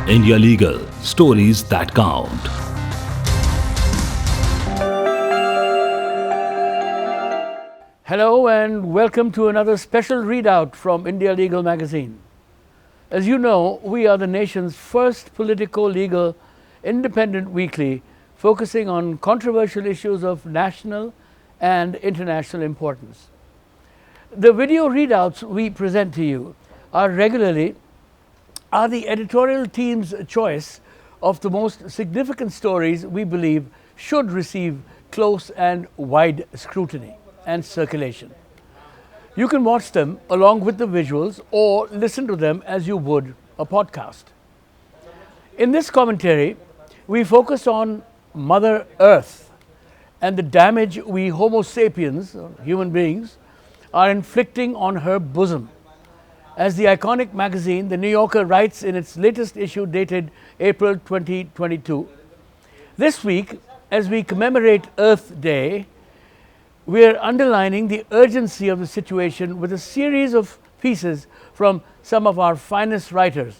India Legal, stories that count. Hello and welcome to another special readout from India Legal magazine. As you know, we are the nation's first politico-legal independent weekly focusing on controversial issues of national and international importance. The video readouts we present to you are the editorial team's choice of the most significant stories we believe should receive close and wide scrutiny and circulation. You can watch them along with the visuals or listen to them as you would a podcast. In this commentary, we focus on Mother Earth and the damage we Homo sapiens, or human beings, are inflicting on her bosom. As the iconic magazine, The New Yorker, writes in its latest issue dated April 2022, this week, as we commemorate Earth Day, we are underlining the urgency of the situation with a series of pieces from some of our finest writers.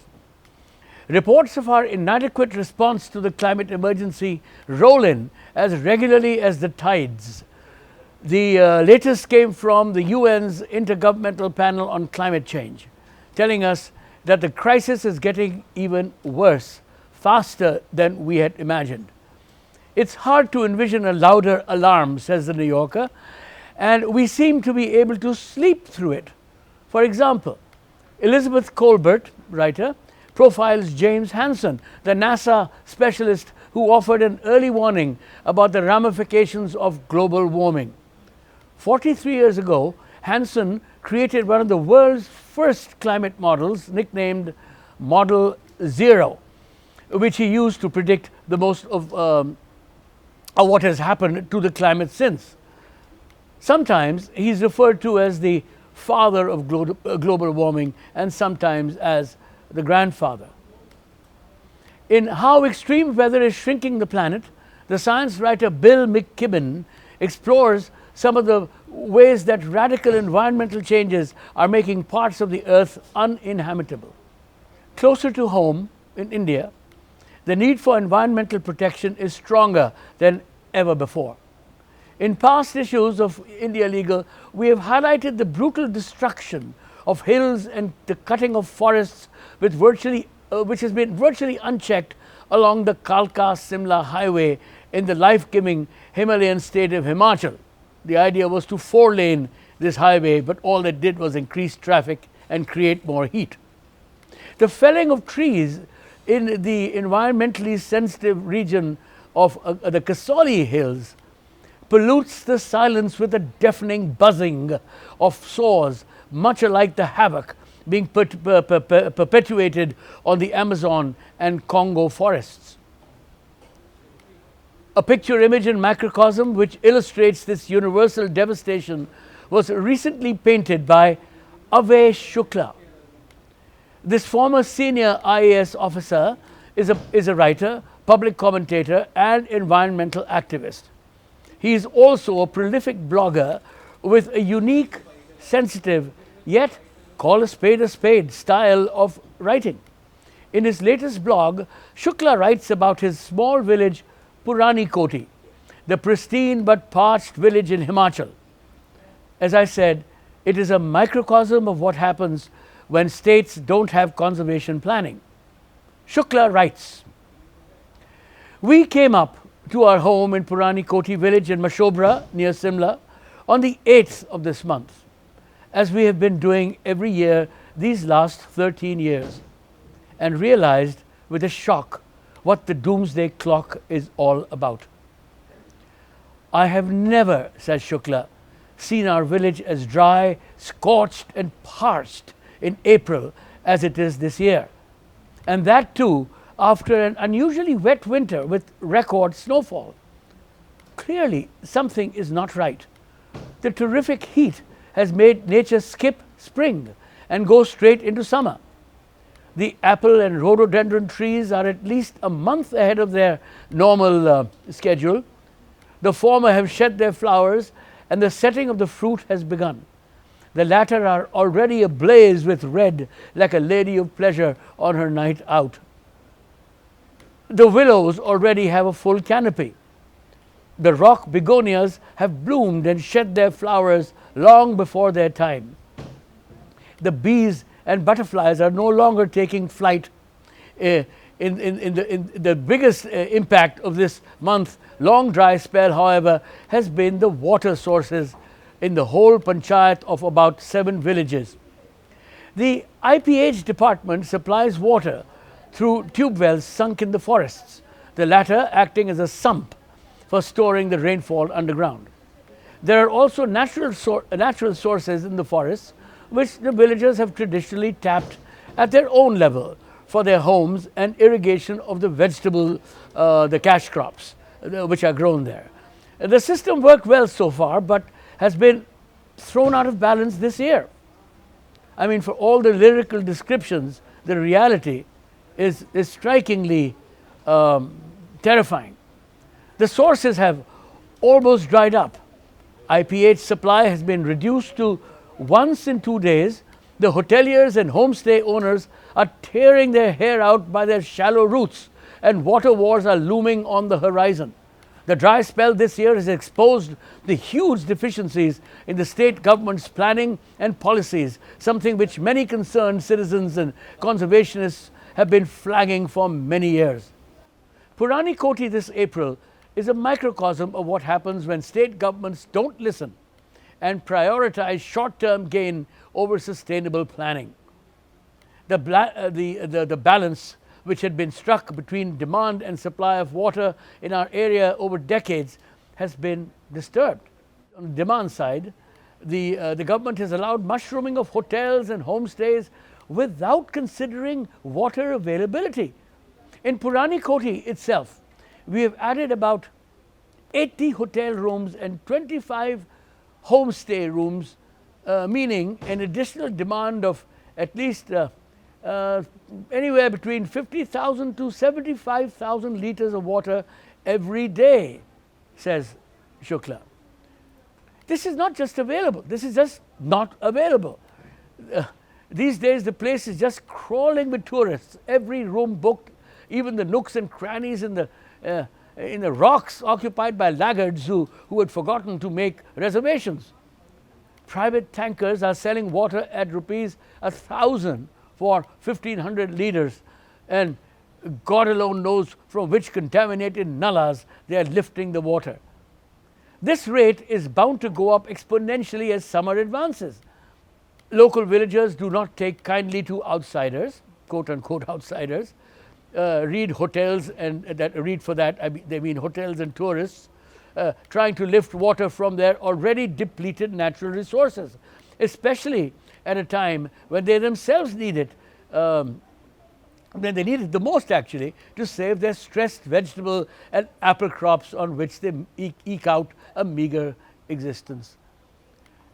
Reports of our inadequate response to the climate emergency roll in as regularly as the tides. The latest came from the UN's Intergovernmental Panel on Climate Change, telling us that the crisis is getting even worse, faster than we had imagined. It's hard to envision a louder alarm, says the New Yorker, and we seem to be able to sleep through it. For example, Elizabeth Colbert, writer, profiles James Hansen, the NASA specialist who offered an early warning about the ramifications of global warming. 43 years ago, Hansen created one of the world's first climate models, nicknamed Model Zero, which he used to predict the most of what has happened to the climate since. Sometimes he is referred to as the father of global warming and sometimes as the grandfather. In How Extreme Weather is Shrinking the Planet, the science writer Bill McKibben explores some of the ways that radical environmental changes are making parts of the earth uninhabitable. Closer to home, in India, the need for environmental protection is stronger than ever before. In past issues of India Legal, we have highlighted the brutal destruction of hills and the cutting of forests which has been virtually unchecked along the Kalka-Simla highway in the life-giving Himalayan state of Himachal. The idea was to four-lane this highway, but all it did was increase traffic and create more heat. The felling of trees in the environmentally sensitive region of the Kasoli Hills pollutes the silence with a deafening buzzing of saws, much alike the havoc being perpetuated on the Amazon and Congo forests. A picture image in macrocosm which illustrates this universal devastation was recently painted by Abhay Shukla. This former senior IAS officer is a writer, public commentator and environmental activist. He is also a prolific blogger with a unique, sensitive, yet call a spade style of writing. In his latest blog, Shukla writes about his small village Purani Koti, the pristine but parched village in Himachal. As I said, it is a microcosm of what happens when states don't have conservation planning. Shukla writes, "We came up to our home in Purani Koti village in Mashobra near Simla on the 8th of this month, as we have been doing every year these last 13 years, and realized with a shock what the doomsday clock is all about. I have never," says Shukla, "seen our village as dry, scorched and parched in April as it is this year, and that too after an unusually wet winter with record snowfall. Clearly something is not right. The terrific heat has made nature skip spring and go straight into summer. The apple and rhododendron trees are at least a month ahead of their normal schedule. The former have shed their flowers and the setting of the fruit has begun. The latter are already ablaze with red like a lady of pleasure on her night out. The willows already have a full canopy. The rock begonias have bloomed and shed their flowers long before their time. The bees and butterflies are no longer taking flight. In the biggest impact of this month long dry spell, however, has been the water sources in the whole panchayat of about 7 villages. The IPH department supplies water through tube wells sunk in the forests, the latter acting as a sump for storing the rainfall underground. There are also natural sources in the forests which the villagers have traditionally tapped at their own level for their homes and irrigation of the vegetable, the cash crops which are grown there. The system worked well so far, but has been thrown out of balance this year. I mean, for all the lyrical descriptions, the reality is strikingly terrifying. The sources have almost dried up. IPH supply has been reduced to once in 2 days. The hoteliers and homestay owners are tearing their hair out by their shallow roots, and water wars are looming on the horizon. The dry spell this year has exposed the huge deficiencies in the state government's planning and policies, something which many concerned citizens and conservationists have been flagging for many years. Purani Koti this April is a microcosm of what happens when state governments don't listen and prioritize short-term gain over sustainable planning. The balance which had been struck between demand and supply of water in our area over decades has been disturbed. On the demand side, the government has allowed mushrooming of hotels and homestays without considering water availability. In Purani Koti itself, we have added about 80 hotel rooms and 25 homestay rooms, meaning an additional demand of at least anywhere between 50,000 to 75,000 liters of water every day, says Shukla. This is not just available, this is just not available. These days the place is just crawling with tourists, every room booked, even the nooks and crannies in the rocks occupied by laggards who had forgotten to make reservations. Private tankers are selling water at rupees 1,000 for 1,500 liters, and God alone knows from which contaminated nullas they are lifting the water. This rate is bound to go up exponentially as summer advances. Local villagers do not take kindly to outsiders, quote unquote outsiders, read hotels, and read for that they mean hotels and tourists, trying to lift water from their already depleted natural resources, especially at a time when they themselves need it, when they need it the most actually, to save their stressed vegetable and apple crops on which they eke out a meager existence.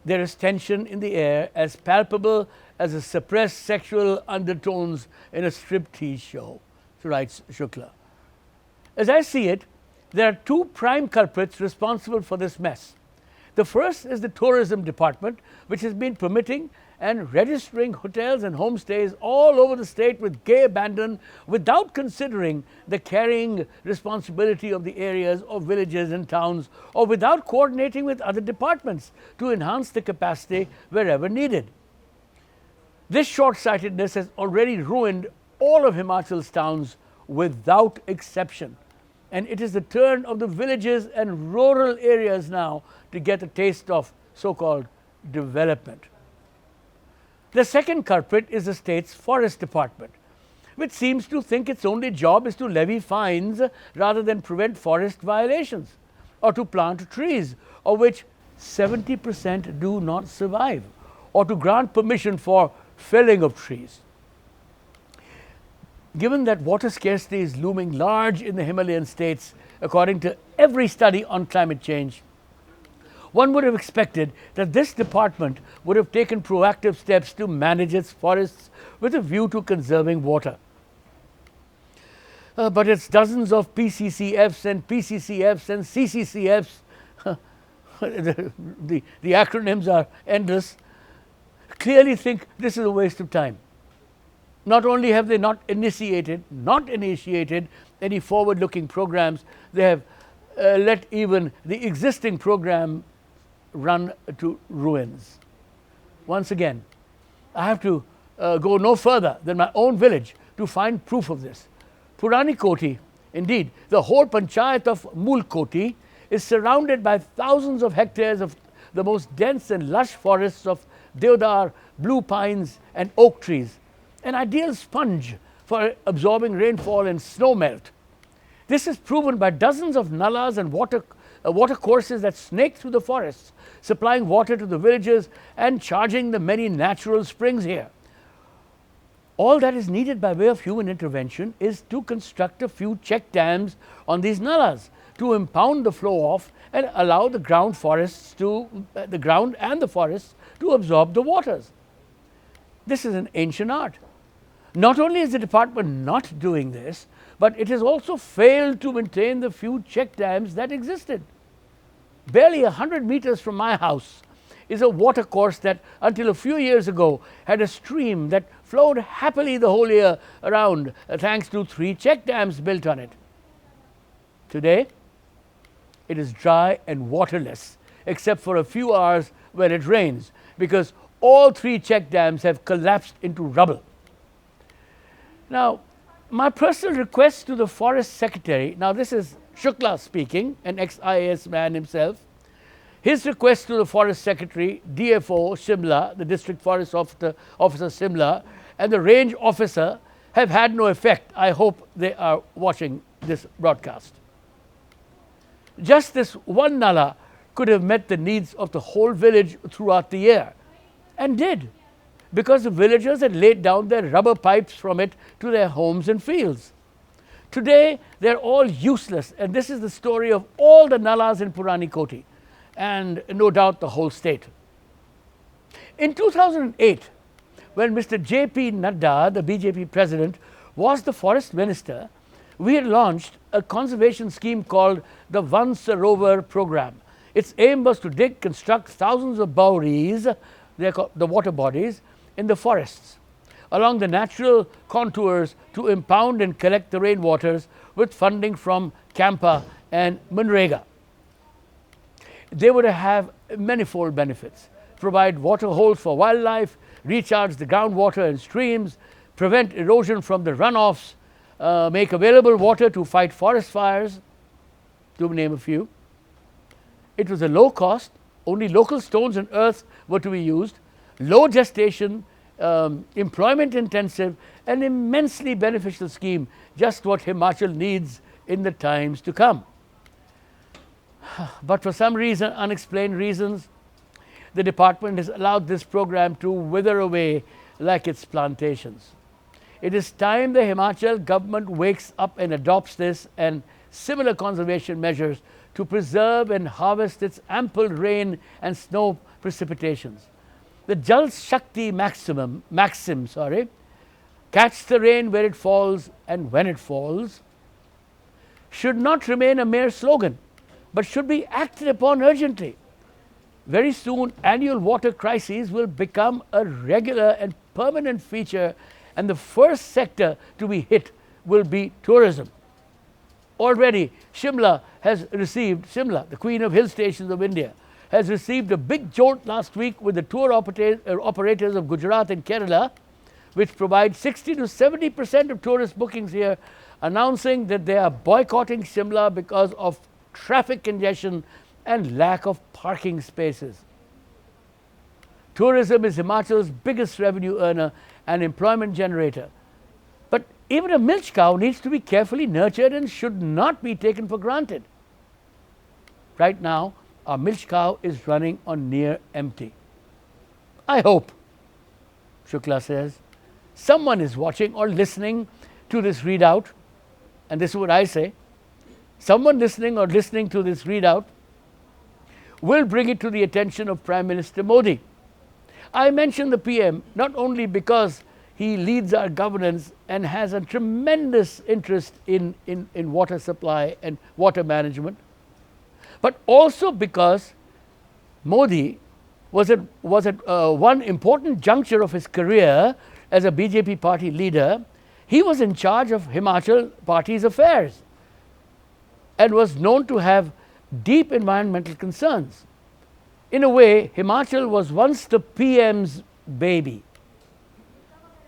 There is tension in the air as palpable as the suppressed sexual undertones in a striptease show, writes Shukla. As I see it, there are 2 prime culprits responsible for this mess. The first is the tourism department, which has been permitting and registering hotels and homestays all over the state with gay abandon without considering the carrying responsibility of the areas or villages and towns, or without coordinating with other departments to enhance the capacity wherever needed. This short-sightedness has already ruined all of Himachal's towns without exception, and it is the turn of the villages and rural areas now to get a taste of so-called development. The second culprit is the state's forest department, which seems to think its only job is to levy fines rather than prevent forest violations or to plant trees, of which 70% do not survive, or to grant permission for felling of trees. Given that water scarcity is looming large in the Himalayan states, according to every study on climate change, one would have expected that this department would have taken proactive steps to manage its forests with a view to conserving water. But its dozens of PCCFs and PCCFs and CCCFs, the acronyms are endless, clearly think this is a waste of time. Not only have they not initiated any forward-looking programs, they have let even the existing program run to ruins. Once again, I have to go no further than my own village to find proof of this. Purani Koti, indeed, the whole panchayat of Mool Koti is surrounded by thousands of hectares of the most dense and lush forests of deodar, blue pines and oak trees, an ideal sponge for absorbing rainfall and snow melt. This is proven by dozens of nallas and water courses that snake through the forests, supplying water to the villages and charging the many natural springs here. All that is needed by way of human intervention is to construct a few check dams on these nallas to impound the flow off and allow the ground and the forests to absorb the waters. This is an ancient art. Not only is the department not doing this, but it has also failed to maintain the few check dams that existed. Barely 100 meters from my house is a water course that until a few years ago had a stream that flowed happily the whole year around thanks to 3 check dams built on it. Today, it is dry and waterless except for a few hours when it rains, because all 3 check dams have collapsed into rubble. Now, my personal request to the Forest Secretary, now this is Shukla speaking, an ex-IAS man himself. His request to the Forest Secretary, DFO Shimla, the District Forest Officer Shimla, and the Range Officer have had no effect. I hope they are watching this broadcast. Just this one nala could have met the needs of the whole village throughout the year, and did, because the villagers had laid down their rubber pipes from it to their homes and fields. Today, they are all useless, and this is the story of all the nalas in Purani Koti, and no doubt the whole state. In 2008, when Mr. J.P. Nadda, the BJP president, was the forest minister, we had launched a conservation scheme called the Van Sarovar program. Its aim was to construct thousands of bauris, they are called the water bodies, in the forests along the natural contours to impound and collect the rainwaters with funding from Campa and Manrega. They would have manifold benefits: provide water holes for wildlife, recharge the groundwater and streams, prevent erosion from the runoffs, make available water to fight forest fires, to name a few. It was a low cost, only local stones and earth were to be used, low gestation, employment intensive, and immensely beneficial scheme, just what Himachal needs in the times to come. But for some reason, unexplained reasons, the department has allowed this program to wither away like its plantations. It is time the Himachal government wakes up and adopts this and similar conservation measures to preserve and harvest its ample rain and snow precipitations. The Jal Shakti maxim, catch the rain where it falls and when it falls, should not remain a mere slogan, but should be acted upon urgently. Very soon, annual water crises will become a regular and permanent feature, and the first sector to be hit will be tourism. Already, Shimla, the queen of hill stations of India, has received a big jolt last week with the tour operators of Gujarat and Kerala, which provide 60 to 70% of tourist bookings here, announcing that they are boycotting Shimla because of traffic congestion and lack of parking spaces. Tourism is Himachal's biggest revenue earner and employment generator. But even a milch cow needs to be carefully nurtured and should not be taken for granted. Right now, our milch cow is running on near empty. I hope, Shukla says, someone is watching or listening to this readout, and this is what I say, someone listening or listening to this readout will bring it to the attention of Prime Minister Modi. I mention the PM not only because he leads our governance and has a tremendous interest in water supply and water management, but also because Modi was at one important juncture of his career as a BJP party leader, he was in charge of Himachal party's affairs and was known to have deep environmental concerns. In a way, Himachal was once the PM's baby.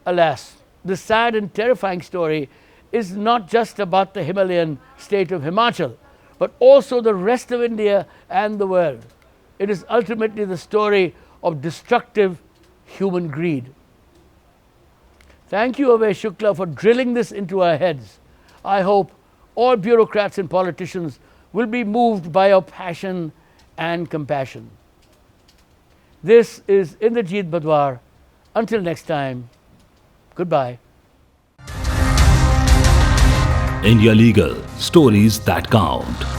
Alas, the sad and terrifying story is not just about the Himalayan state of Himachal, but also the rest of India and the world. It is ultimately the story of destructive human greed. Thank you, Abhay Shukla, for drilling this into our heads. I hope all bureaucrats and politicians will be moved by your passion and compassion. This is Inderjit Badhwar. Until next time, goodbye. India Legal, stories that count.